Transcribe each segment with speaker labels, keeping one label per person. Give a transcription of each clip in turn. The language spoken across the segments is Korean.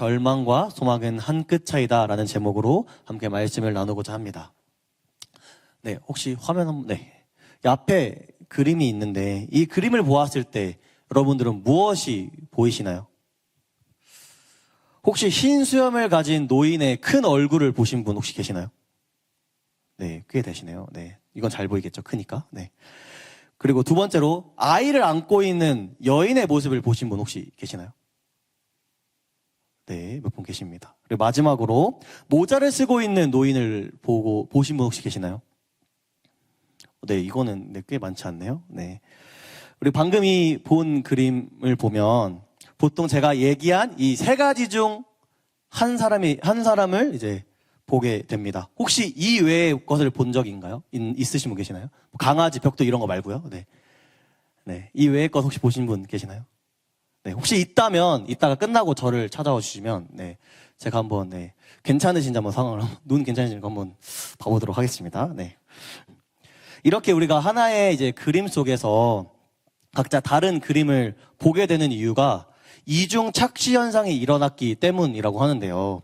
Speaker 1: 절망과 소망은 한 끗 차이다 라는 제목으로 함께 말씀을 나누고자 합니다. 네, 혹시 화면 한번, 네. 이 앞에 그림이 있는데 이 그림을 보았을 때 여러분들은 무엇이 보이시나요? 혹시 흰 수염을 가진 노인의 큰 얼굴을 보신 분 혹시 계시나요? 네, 꽤 되시네요. 네, 이건 잘 보이겠죠, 크니까. 네. 그리고 두 번째로 아이를 안고 있는 여인의 모습을 보신 분 혹시 계시나요? 네, 몇 분 계십니다. 그리고 마지막으로 모자를 쓰고 있는 노인을 보신 분 혹시 계시나요? 네, 이거는 꽤 많지 않네요. 네. 그리고 방금 이 본 그림을 보면 보통 제가 얘기한 이 세 가지 중 한 사람을 이제 보게 됩니다. 혹시 이 외의 것을 본 적인가요? 있으신 분 계시나요? 강아지, 벽돌 이런 거 말고요. 네. 네. 이 외의 것 혹시 보신 분 계시나요? 네. 혹시 있다면 이따가 끝나고 저를 찾아와 주시면 네. 제가 한번 네. 괜찮으신지 한번 상황을 눈 괜찮으신지 한번 봐보도록 하겠습니다. 네. 이렇게 우리가 하나의 이제 그림 속에서 각자 다른 그림을 보게 되는 이유가 이중 착시 현상이 일어났기 때문이라고 하는데요.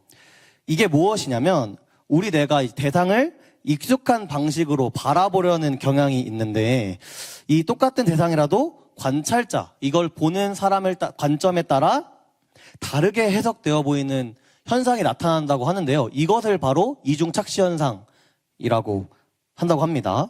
Speaker 1: 이게 무엇이냐면 우리 뇌가 대상을 익숙한 방식으로 바라보려는 경향이 있는데 이 똑같은 대상이라도 관찰자, 이걸 보는 사람의 관점에 따라 다르게 해석되어 보이는 현상이 나타난다고 하는데요. 이것을 바로 이중 착시 현상이라고 한다고 합니다.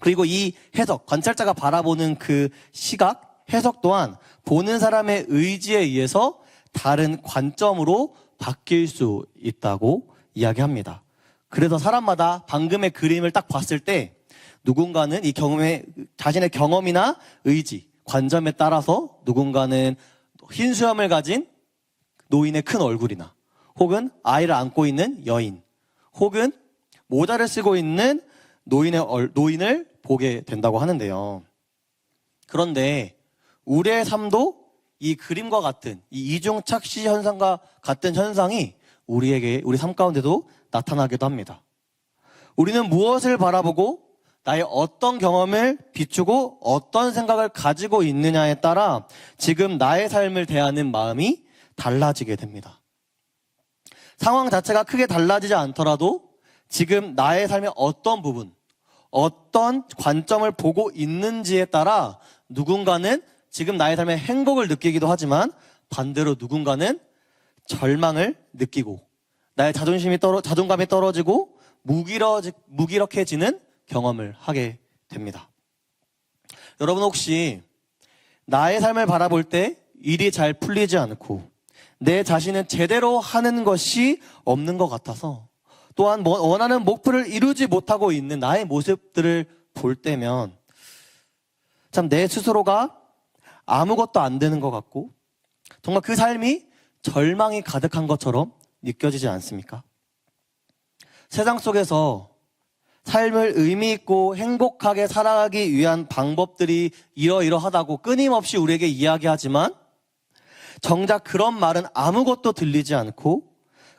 Speaker 1: 그리고 이 해석, 관찰자가 바라보는 그 시각, 해석 또한 보는 사람의 의지에 의해서 다른 관점으로 바뀔 수 있다고 이야기합니다. 그래서 사람마다 방금의 그림을 딱 봤을 때 누군가는 이 자신의 경험이나 의지, 관점에 따라서 누군가는 흰 수염을 가진 노인의 큰 얼굴이나 혹은 아이를 안고 있는 여인 혹은 모자를 쓰고 있는 노인을 보게 된다고 하는데요. 그런데 우리의 삶도 이 그림과 같은 이 이중 착시 현상과 같은 현상이 우리 삶 가운데도 나타나기도 합니다. 우리는 무엇을 바라보고 나의 어떤 경험을 비추고 어떤 생각을 가지고 있느냐에 따라 지금 나의 삶을 대하는 마음이 달라지게 됩니다. 상황 자체가 크게 달라지지 않더라도 지금 나의 삶의 어떤 부분, 어떤 관점을 보고 있는지에 따라 누군가는 지금 나의 삶의 행복을 느끼기도 하지만 반대로 누군가는 절망을 느끼고 나의 자존감이 떨어지고 무기력해지는 경험을 하게 됩니다. 여러분 혹시 나의 삶을 바라볼 때 일이 잘 풀리지 않고 내 자신은 제대로 하는 것이 없는 것 같아서 또한 원하는 목표를 이루지 못하고 있는 나의 모습들을 볼 때면 참 내 스스로가 아무것도 안 되는 것 같고 정말 그 삶이 절망이 가득한 것처럼 느껴지지 않습니까? 세상 속에서 삶을 의미 있고 행복하게 살아가기 위한 방법들이 이러이러하다고 끊임없이 우리에게 이야기하지만 정작 그런 말은 아무것도 들리지 않고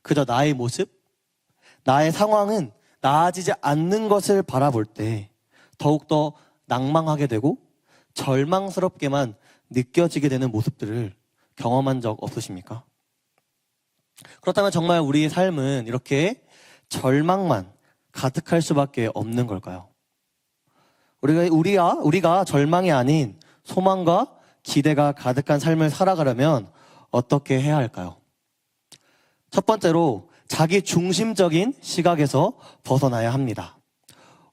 Speaker 1: 그저 나의 모습, 나의 상황은 나아지지 않는 것을 바라볼 때 더욱더 낭망하게 되고 절망스럽게만 느껴지게 되는 모습들을 경험한 적 없으십니까? 그렇다면 정말 우리의 삶은 이렇게 절망만 가득할 수밖에 없는 걸까요? 우리가 절망이 아닌 소망과 기대가 가득한 삶을 살아가려면 어떻게 해야 할까요? 첫 번째로 자기 중심적인 시각에서 벗어나야 합니다.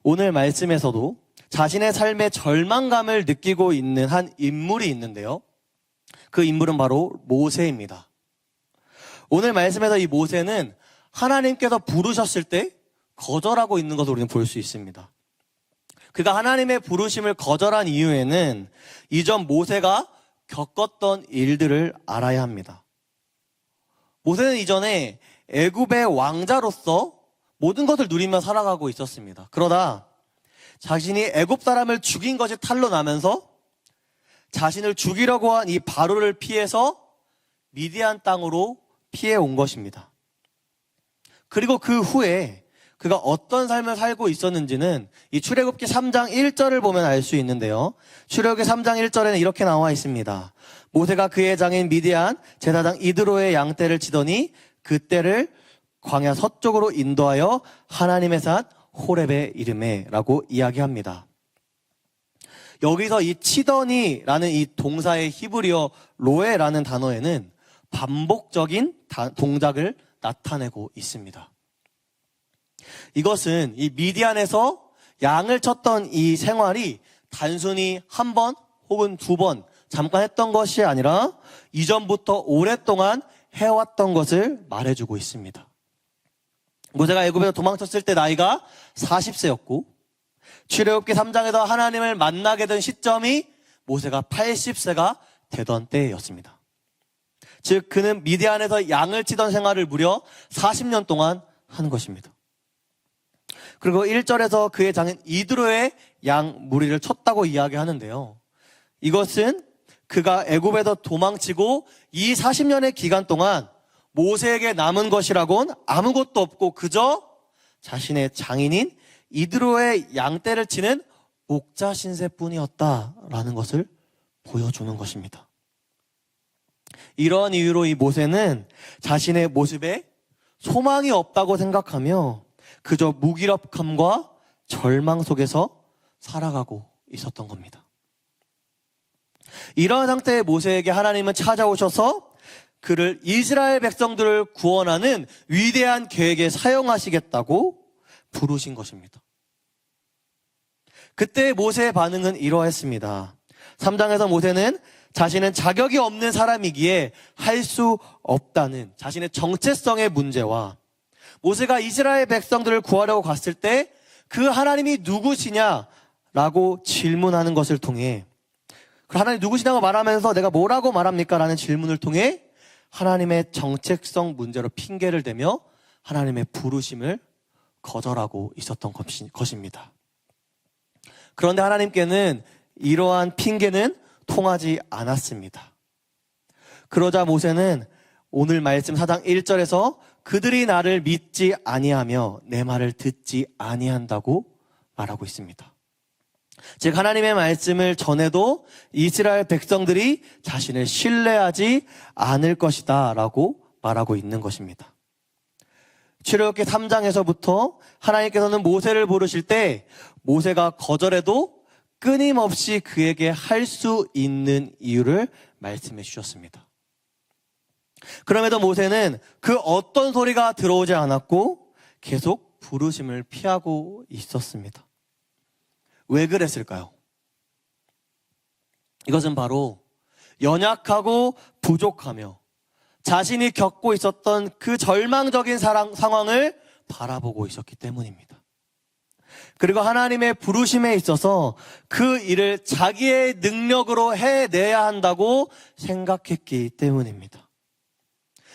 Speaker 1: 오늘 말씀에서도 자신의 삶의 절망감을 느끼고 있는 한 인물이 있는데요. 그 인물은 바로 모세입니다. 오늘 말씀에서 이 모세는 하나님께서 부르셨을 때 거절하고 있는 것을 우리는 볼 수 있습니다. 그가 하나님의 부르심을 거절한 이유에는 이전 모세가 겪었던 일들을 알아야 합니다. 모세는 이전에 애굽의 왕자로서 모든 것을 누리며 살아가고 있었습니다. 그러다 자신이 애굽 사람을 죽인 것이 탄로 나면서 자신을 죽이려고 한 이 바로를 피해서 미디안 땅으로 피해 온 것입니다. 그리고 그 후에 그가 어떤 삶을 살고 있었는지는 이 출애굽기 3장 1절을 보면 알 수 있는데요. 출애굽기 3장 1절에는 이렇게 나와 있습니다. 모세가 그의 장인 미디안 제사장 이드로의 양떼를 치더니 그 떼를 광야 서쪽으로 인도하여 하나님의 산 호렙에 이르매 라고 이야기합니다. 여기서 이 치더니라는 이 동사의 히브리어 로에라는 단어에는 반복적인 동작을 나타내고 있습니다. 이것은 이 미디안에서 양을 쳤던 이 생활이 단순히 한 번 혹은 두 번 잠깐 했던 것이 아니라 이전부터 오랫동안 해왔던 것을 말해주고 있습니다. 모세가 애굽에서 도망쳤을 때 나이가 40세였고 출애굽기 3장에서 하나님을 만나게 된 시점이 모세가 80세가 되던 때였습니다. 즉 그는 미디안에서 양을 치던 생활을 무려 40년 동안 한 것입니다. 그리고 1절에서 그의 장인 이드로의 양 무리를 쳤다고 이야기하는데요. 이것은 그가 애굽에서 도망치고 이 40년의 기간 동안 모세에게 남은 것이라곤 아무것도 없고 그저 자신의 장인인 이드로의 양떼를 치는 목자 신세뿐이었다라는 것을 보여주는 것입니다. 이러한 이유로 이 모세는 자신의 모습에 소망이 없다고 생각하며 그저 무기력함과 절망 속에서 살아가고 있었던 겁니다. 이러한 상태의 모세에게 하나님은 찾아오셔서 그를 이스라엘 백성들을 구원하는 위대한 계획에 사용하시겠다고 부르신 것입니다. 그때 모세의 반응은 이러했습니다. 3장에서 모세는 자신은 자격이 없는 사람이기에 할 수 없다는 자신의 정체성의 문제와 모세가 이스라엘 백성들을 구하려고 갔을 때 그 하나님이 누구시냐라고 질문하는 것을 통해 하나님 누구시냐고 말하면서 내가 뭐라고 말합니까? 라는 질문을 통해 하나님의 정체성 문제로 핑계를 대며 하나님의 부르심을 거절하고 있었던 것입니다. 그런데 하나님께는 이러한 핑계는 통하지 않았습니다. 그러자 모세는 오늘 말씀 4장 1절에서 그들이 나를 믿지 아니하며 내 말을 듣지 아니한다고 말하고 있습니다. 즉 하나님의 말씀을 전해도 이스라엘 백성들이 자신을 신뢰하지 않을 것이다 라고 말하고 있는 것입니다. 출애굽기 3장에서부터 하나님께서는 모세를 부르실 때 모세가 거절해도 끊임없이 그에게 할 수 있는 이유를 말씀해 주셨습니다. 그럼에도 모세는 그 어떤 소리가 들어오지 않았고 계속 부르심을 피하고 있었습니다. 왜 그랬을까요? 이것은 바로 연약하고 부족하며 자신이 겪고 있었던 그 절망적인 상황을 바라보고 있었기 때문입니다. 그리고 하나님의 부르심에 있어서 그 일을 자기의 능력으로 해내야 한다고 생각했기 때문입니다.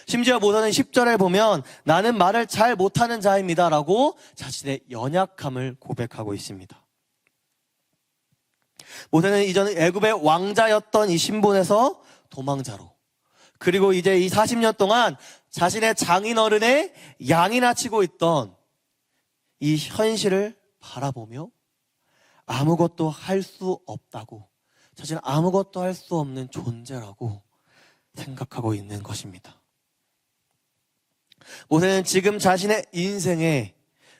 Speaker 1: 심지어 모세는 10절에 보면 나는 말을 잘 못하는 자입니다 라고 자신의 연약함을 고백하고 있습니다. 모세는 이전 애굽의 왕자였던 이 신분에서 도망자로 그리고 이제 이 40년 동안 자신의 장인어른의 양이나 치고 있던 이 현실을 바라보며 아무것도 할 수 없다고 자신은 아무것도 할 수 없는 존재라고 생각하고 있는 것입니다. 모세는 지금 자신의 인생의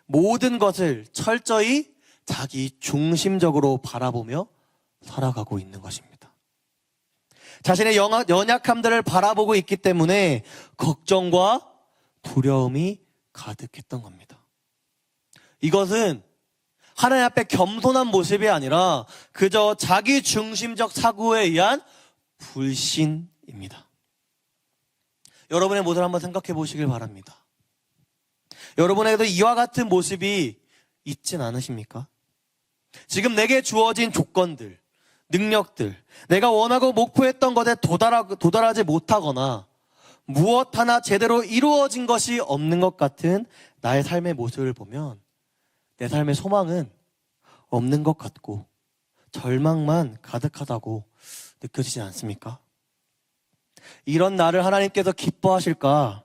Speaker 1: 모든 것을 철저히 자기 중심적으로 바라보며 살아가고 있는 것입니다. 자신의 연약함들을 바라보고 있기 때문에 걱정과 두려움이 가득했던 겁니다. 이것은 하나님 앞에 겸손한 모습이 아니라 그저 자기 중심적 사고에 의한 불신입니다. 여러분의 모습을 한번 생각해 보시길 바랍니다. 여러분에게도 이와 같은 모습이 있진 않으십니까? 지금 내게 주어진 조건들, 능력들, 내가 원하고 목표했던 것에 도달하지 못하거나 무엇 하나 제대로 이루어진 것이 없는 것 같은 나의 삶의 모습을 보면 내 삶의 소망은 없는 것 같고 절망만 가득하다고 느껴지지 않습니까? 이런 나를 하나님께서 기뻐하실까?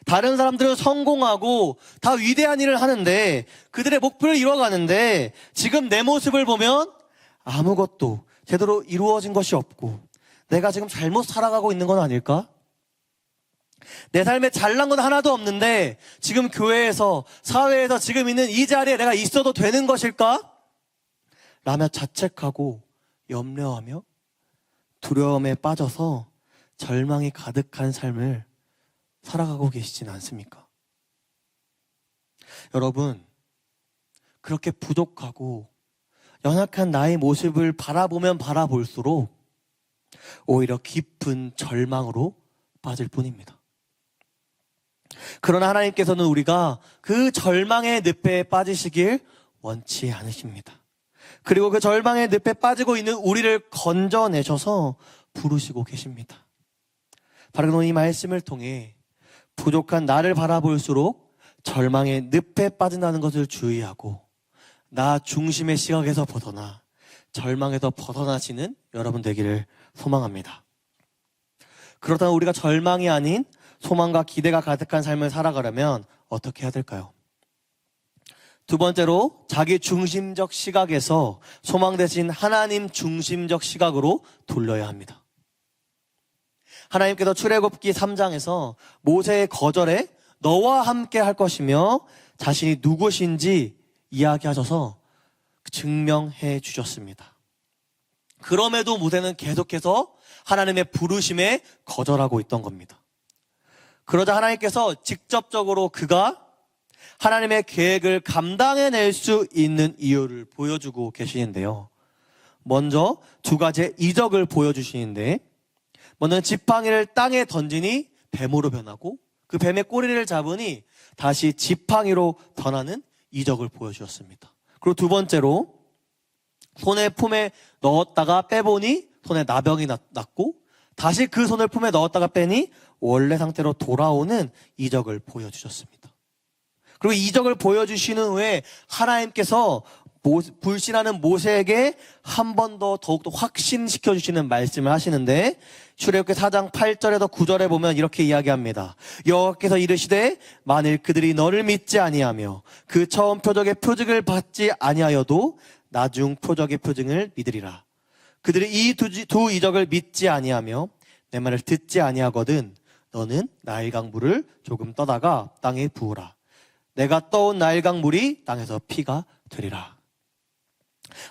Speaker 1: 다른 사람들은 성공하고 다 위대한 일을 하는데 그들의 목표를 이뤄가는데 지금 내 모습을 보면 아무것도 제대로 이루어진 것이 없고 내가 지금 잘못 살아가고 있는 건 아닐까? 내 삶에 잘난 건 하나도 없는데 지금 교회에서, 사회에서 지금 있는 이 자리에 내가 있어도 되는 것일까? 라며 자책하고 염려하며 두려움에 빠져서 절망이 가득한 삶을 살아가고 계시진 않습니까? 여러분, 그렇게 부족하고 연약한 나의 모습을 바라보면 바라볼수록 오히려 깊은 절망으로 빠질 뿐입니다. 그러나 하나님께서는 우리가 그 절망의 늪에 빠지시길 원치 않으십니다. 그리고 그 절망의 늪에 빠지고 있는 우리를 건져내셔서 부르시고 계십니다. 바로 이 말씀을 통해 부족한 나를 바라볼수록 절망의 늪에 빠진다는 것을 주의하고 나 중심의 시각에서 벗어나 절망에서 벗어나시는 여러분 되기를 소망합니다. 그렇다면 우리가 절망이 아닌 소망과 기대가 가득한 삶을 살아가려면 어떻게 해야 될까요? 두 번째로, 자기 중심적 시각에서 소망 대신 하나님 중심적 시각으로 돌려야 합니다. 하나님께서 출애굽기 3장에서 모세의 거절에 너와 함께 할 것이며 자신이 누구신지 이야기하셔서 증명해 주셨습니다. 그럼에도 모세는 계속해서 하나님의 부르심에 거절하고 있던 겁니다. 그러자 하나님께서 직접적으로 그가 하나님의 계획을 감당해낼 수 있는 이유를 보여주고 계시는데요. 먼저 두 가지의 이적을 보여주시는데, 먼저 지팡이를 땅에 던지니 뱀으로 변하고 그 뱀의 꼬리를 잡으니 다시 지팡이로 변하는 이적을 보여주셨습니다. 그리고 두 번째로 손에 품에 넣었다가 빼보니 손에 나병이 났고 다시 그 손을 품에 넣었다가 빼니 원래 상태로 돌아오는 이적을 보여주셨습니다. 그리고 이적을 보여주시는 후에 하나님께서 불신하는 모세에게 한 번 더 더욱더 확신시켜 주시는 말씀을 하시는데, 출애굽기 4장 8절에서 9절에 보면 이렇게 이야기합니다. 여호와께서 이르시되 만일 그들이 너를 믿지 아니하며 그 처음 표적의 표징을 받지 아니하여도 나중 표적의 표징을 믿으리라. 그들이 이 두 이적을 믿지 아니하며 내 말을 듣지 아니하거든 너는 나일강 물을 조금 떠다가 땅에 부으라. 내가 떠온 나일강 물이 땅에서 피가 되리라.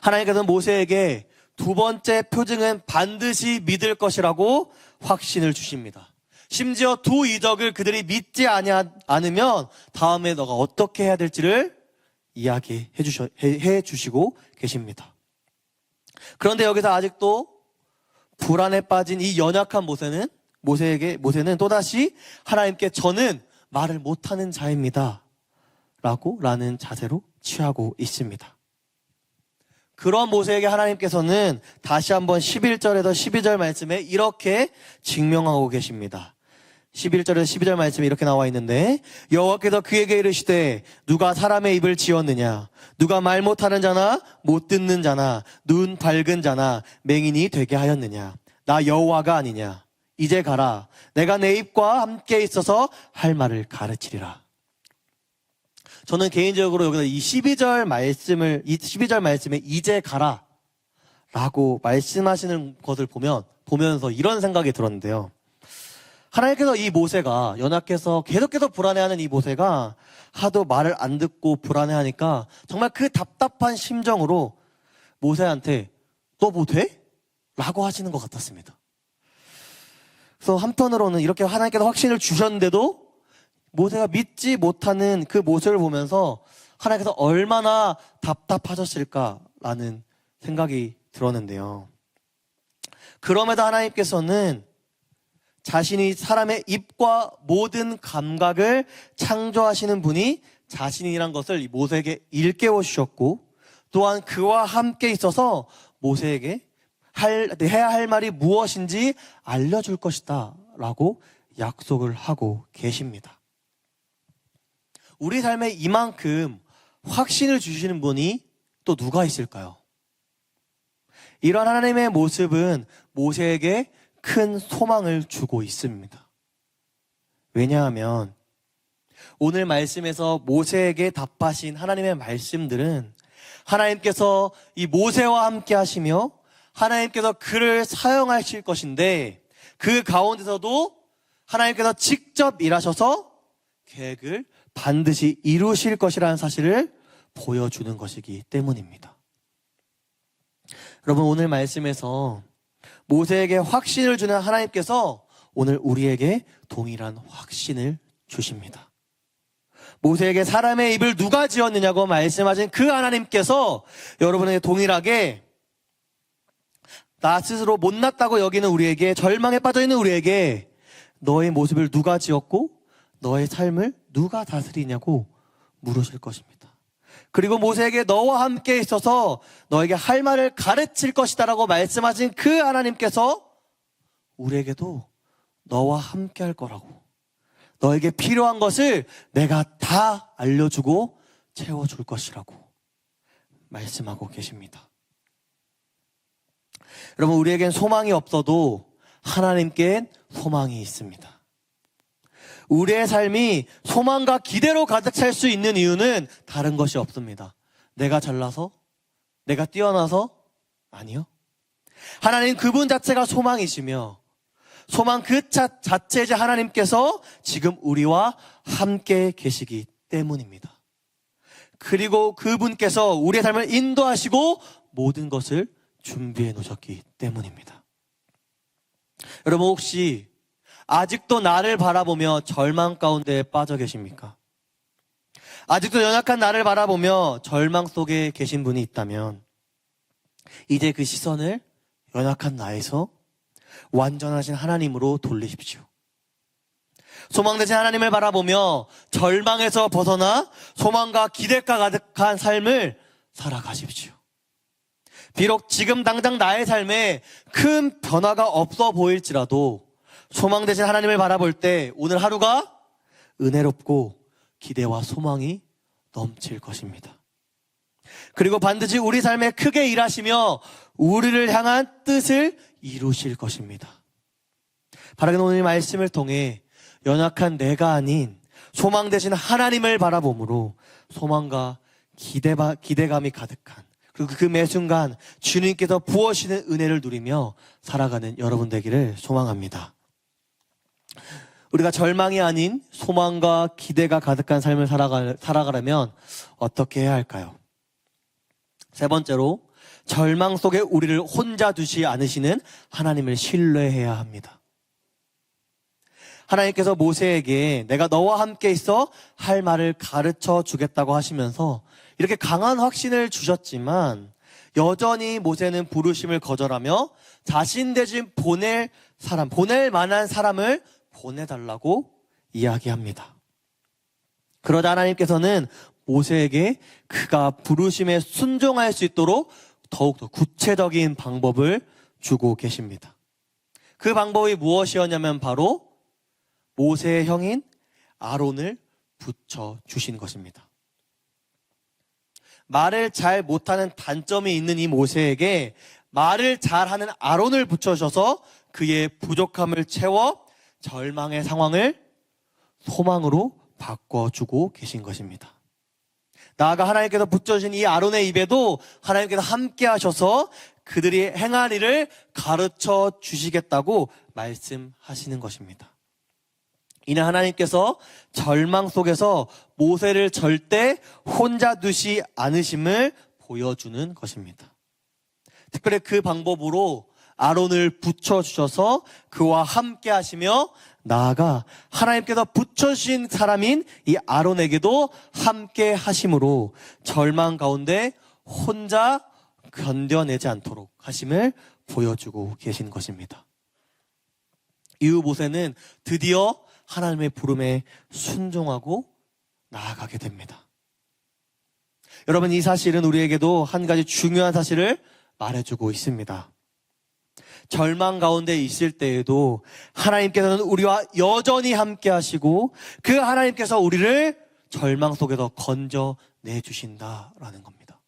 Speaker 1: 하나님께서는 모세에게 두 번째 표징은 반드시 믿을 것이라고 확신을 주십니다. 심지어 두 이적을 그들이 믿지 않으면 다음에 너가 어떻게 해야 될지를 이야기해 주시고 계십니다. 그런데 여기서 아직도 불안에 빠진 이 연약한 모세는 또다시 하나님께 저는 말을 못하는 자입니다 라는 자세로 취하고 있습니다. 그런 모세에게 하나님께서는 다시 한번 11절에서 12절 말씀에 이렇게 증명하고 계십니다. 11절에서 12절 말씀에 이렇게 나와 있는데, 여호와께서 그에게 이르시되 누가 사람의 입을 지었느냐? 누가 말 못하는 자나 못 듣는 자나 눈 밝은 자나 맹인이 되게 하였느냐? 나 여호와가 아니냐? 이제 가라. 내가 내 입과 함께 있어서 할 말을 가르치리라. 저는 개인적으로 여기서 이 12절 말씀에 이제 가라 라고 말씀하시는 것을 보면서 이런 생각이 들었는데요. 하나님께서 이 모세가 연약해서 계속해서 불안해하는 이 모세가 하도 말을 안 듣고 불안해하니까 정말 그 답답한 심정으로 모세한테 너 뭐 돼? 라고 하시는 것 같았습니다. 그래서 한편으로는 이렇게 하나님께서 확신을 주셨는데도 모세가 믿지 못하는 그 모습을 보면서 하나님께서 얼마나 답답하셨을까라는 생각이 들었는데요. 그럼에도 하나님께서는 자신이 사람의 입과 모든 감각을 창조하시는 분이 자신이란 것을 이 모세에게 일깨워 주셨고, 또한 그와 함께 있어서 모세에게 해야 할 말이 무엇인지 알려줄 것이다 라고 약속을 하고 계십니다. 우리 삶에 이만큼 확신을 주시는 분이 또 누가 있을까요? 이런 하나님의 모습은 모세에게 큰 소망을 주고 있습니다. 왜냐하면 오늘 말씀에서 모세에게 답하신 하나님의 말씀들은 하나님께서 이 모세와 함께 하시며 하나님께서 그를 사용하실 것인데 그 가운데서도 하나님께서 직접 일하셔서 계획을 반드시 이루실 것이라는 사실을 보여주는 것이기 때문입니다. 여러분, 오늘 말씀에서 모세에게 확신을 주는 하나님께서 오늘 우리에게 동일한 확신을 주십니다. 모세에게 사람의 입을 누가 지었느냐고 말씀하신 그 하나님께서 여러분에게 동일하게 나 스스로 못났다고 여기는 우리에게, 절망에 빠져있는 우리에게 너의 모습을 누가 지었고 너의 삶을 누가 다스리냐고 물으실 것입니다. 그리고 모세에게 너와 함께 있어서 너에게 할 말을 가르칠 것이다라고 말씀하신 그 하나님께서 우리에게도 너와 함께 할 거라고, 너에게 필요한 것을 내가 다 알려주고 채워줄 것이라고 말씀하고 계십니다. 여러분, 우리에겐 소망이 없어도 하나님께는 소망이 있습니다. 우리의 삶이 소망과 기대로 가득 찰 수 있는 이유는 다른 것이 없습니다. 내가 잘나서? 내가 뛰어나서? 아니요. 하나님 그분 자체가 소망이시며 소망 그 자체이자 하나님께서 지금 우리와 함께 계시기 때문입니다. 그리고 그분께서 우리의 삶을 인도하시고 모든 것을 준비해 놓으셨기 때문입니다. 여러분, 혹시 아직도 나를 바라보며 절망 가운데 빠져 계십니까? 아직도 연약한 나를 바라보며 절망 속에 계신 분이 있다면 이제 그 시선을 연약한 나에서 완전하신 하나님으로 돌리십시오. 소망되신 하나님을 바라보며 절망에서 벗어나 소망과 기대가 가득한 삶을 살아가십시오. 비록 지금 당장 나의 삶에 큰 변화가 없어 보일지라도 소망되신 하나님을 바라볼 때 오늘 하루가 은혜롭고 기대와 소망이 넘칠 것입니다. 그리고 반드시 우리 삶에 크게 일하시며 우리를 향한 뜻을 이루실 것입니다. 바라긴 오늘 말씀을 통해 연약한 내가 아닌 소망되신 하나님을 바라봄으로 소망과 기대감이 가득한, 그리고 그 매 순간 주님께서 부어주시는 은혜를 누리며 살아가는 여러분 되기를 소망합니다. 우리가 절망이 아닌 소망과 기대가 가득한 삶을 살아가려면 어떻게 해야 할까요? 세 번째로, 절망 속에 우리를 혼자 두지 않으시는 하나님을 신뢰해야 합니다. 하나님께서 모세에게 내가 너와 함께 있어 할 말을 가르쳐 주겠다고 하시면서 이렇게 강한 확신을 주셨지만 여전히 모세는 부르심을 거절하며 자신 대신 보낼 만한 사람을 보내달라고 이야기합니다. 그러자 하나님께서는 모세에게 그가 부르심에 순종할 수 있도록 더욱더 구체적인 방법을 주고 계십니다. 그 방법이 무엇이었냐면 바로 모세의 형인 아론을 붙여주신 것입니다. 말을 잘 못하는 단점이 있는 이 모세에게 말을 잘하는 아론을 붙여주셔서 그의 부족함을 채워 절망의 상황을 소망으로 바꿔주고 계신 것입니다. 나아가 하나님께서 붙여주신 이 아론의 입에도 하나님께서 함께 하셔서 그들이 행할 일을 가르쳐 주시겠다고 말씀하시는 것입니다. 이는 하나님께서 절망 속에서 모세를 절대 혼자 두시 않으심을 보여주는 것입니다. 특별히 그 방법으로 아론을 붙여주셔서 그와 함께 하시며 나아가 하나님께서 붙여주신 사람인 이 아론에게도 함께 하심으로 절망 가운데 혼자 견뎌내지 않도록 하심을 보여주고 계신 것입니다. 이후 모세는 드디어 하나님의 부름에 순종하고 나아가게 됩니다. 여러분, 이 사실은 우리에게도 한 가지 중요한 사실을 말해주고 있습니다. 절망 가운데 있을 때에도 하나님께서는 우리와 여전히 함께 하시고 그 하나님께서 우리를 절망 속에서 건져내 주신다라는 겁니다.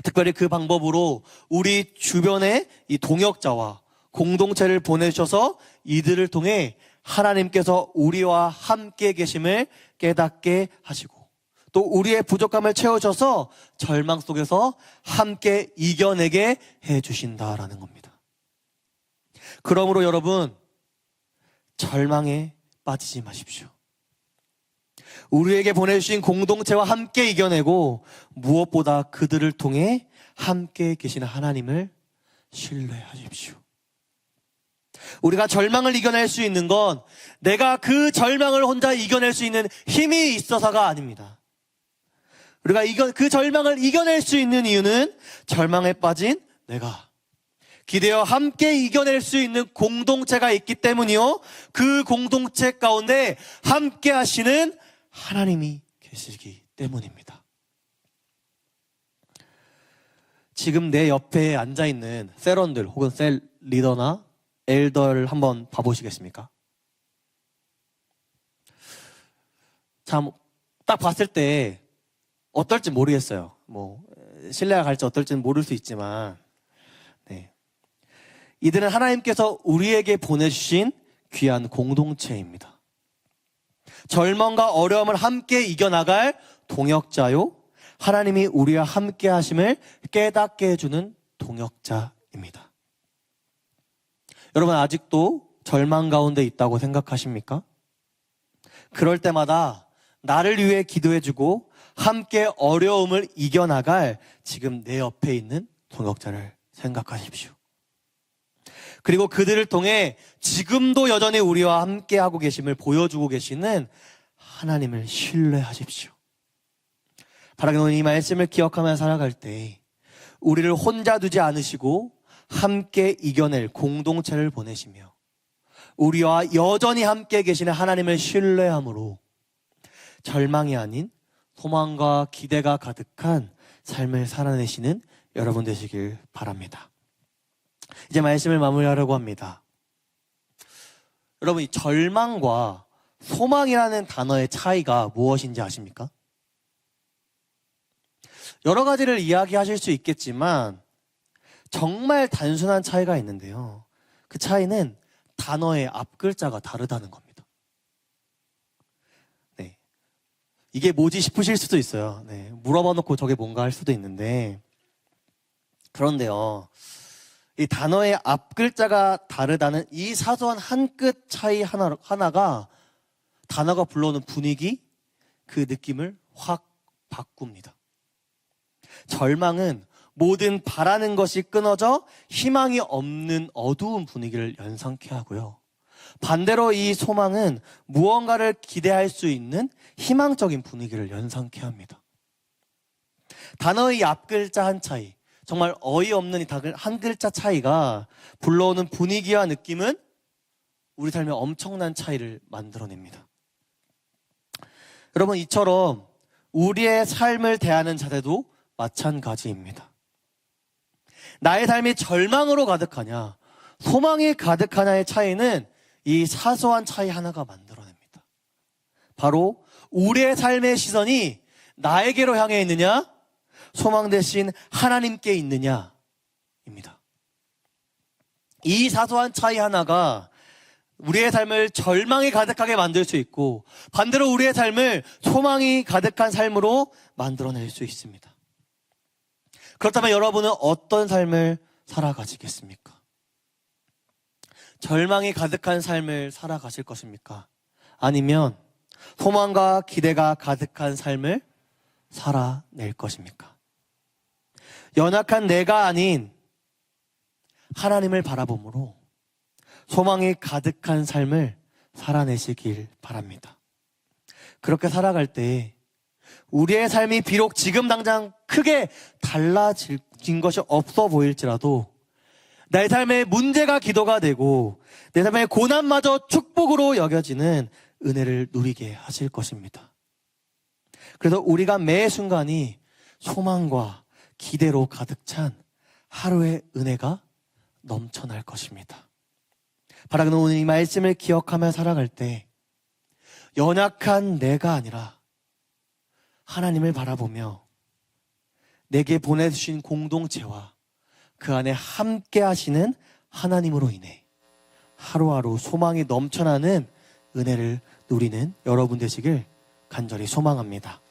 Speaker 1: 특별히 그 방법으로 우리 주변에 이 동역자와 공동체를 보내주셔서 이들을 통해 하나님께서 우리와 함께 계심을 깨닫게 하시고 또 우리의 부족함을 채우셔서 절망 속에서 함께 이겨내게 해주신다라는 겁니다. 그러므로 여러분, 절망에 빠지지 마십시오. 우리에게 보내주신 공동체와 함께 이겨내고 무엇보다 그들을 통해 함께 계시는 하나님을 신뢰하십시오. 우리가 절망을 이겨낼 수 있는 건 내가 그 절망을 혼자 이겨낼 수 있는 힘이 있어서가 아닙니다. 우리가 그 절망을 이겨낼 수 있는 이유는 절망에 빠진 내가 기대어 함께 이겨낼 수 있는 공동체가 있기 때문이요, 그 공동체 가운데 함께 하시는 하나님이 계시기 때문입니다. 지금 내 옆에 앉아있는 셀원들 혹은 셀 리더나 엘더를 한번 봐보시겠습니까? 참, 딱 봤을 때 어떨지 모르겠어요. 신뢰가 갈지 어떨지는 모를 수 있지만, 네. 이들은 하나님께서 우리에게 보내주신 귀한 공동체입니다. 절망과 어려움을 함께 이겨나갈 동역자요, 하나님이 우리와 함께 하심을 깨닫게 해주는 동역자입니다. 여러분, 아직도 절망 가운데 있다고 생각하십니까? 그럴 때마다 나를 위해 기도해주고 함께 어려움을 이겨나갈 지금 내 옆에 있는 동역자를 생각하십시오. 그리고 그들을 통해 지금도 여전히 우리와 함께하고 계심을 보여주고 계시는 하나님을 신뢰하십시오. 바라기는 이 말씀을 기억하며 살아갈 때 우리를 혼자 두지 않으시고 함께 이겨낼 공동체를 보내시며 우리와 여전히 함께 계시는 하나님을 신뢰함으로 절망이 아닌 소망과 기대가 가득한 삶을 살아내시는 여러분 되시길 바랍니다. 이제 말씀을 마무리하려고 합니다. 여러분, 이 절망과 소망이라는 단어의 차이가 무엇인지 아십니까? 여러 가지를 이야기하실 수 있겠지만 정말 단순한 차이가 있는데요, 그 차이는 단어의 앞글자가 다르다는 겁니다. 네. 이게 뭐지 싶으실 수도 있어요. 네. 물어봐 놓고 저게 뭔가 할 수도 있는데, 그런데요, 이 단어의 앞글자가 다르다는 이 사소한 한 끗 차이 하나가 단어가 불러오는 분위기, 그 느낌을 확 바꿉니다. 절망은 모든 바라는 것이 끊어져 희망이 없는 어두운 분위기를 연상케 하고요, 반대로 이 소망은 무언가를 기대할 수 있는 희망적인 분위기를 연상케 합니다. 단어의 앞글자 한 차이, 정말 어이없는 이 한 글자 차이가 불러오는 분위기와 느낌은 우리 삶에 엄청난 차이를 만들어냅니다. 여러분, 이처럼 우리의 삶을 대하는 자세도 마찬가지입니다. 나의 삶이 절망으로 가득하냐, 소망이 가득하냐의 차이는 이 사소한 차이 하나가 만들어냅니다. 바로 우리의 삶의 시선이 나에게로 향해 있느냐, 소망 대신 하나님께 있느냐입니다. 이 사소한 차이 하나가 우리의 삶을 절망이 가득하게 만들 수 있고, 반대로 우리의 삶을 소망이 가득한 삶으로 만들어낼 수 있습니다. 그렇다면 여러분은 어떤 삶을 살아가시겠습니까? 절망이 가득한 삶을 살아가실 것입니까? 아니면 소망과 기대가 가득한 삶을 살아낼 것입니까? 연약한 내가 아닌 하나님을 바라봄으로 소망이 가득한 삶을 살아내시길 바랍니다. 그렇게 살아갈 때 우리의 삶이 비록 지금 당장 크게 달라진 것이 없어 보일지라도 내 삶의 문제가 기도가 되고 내 삶의 고난마저 축복으로 여겨지는 은혜를 누리게 하실 것입니다. 그래서 우리가 매 순간이 소망과 기대로 가득 찬 하루의 은혜가 넘쳐날 것입니다. 바라기는 오늘 이 말씀을 기억하며 살아갈 때 연약한 내가 아니라 하나님을 바라보며 내게 보내주신 공동체와 그 안에 함께 하시는 하나님으로 인해 하루하루 소망이 넘쳐나는 은혜를 누리는 여러분 되시길 간절히 소망합니다.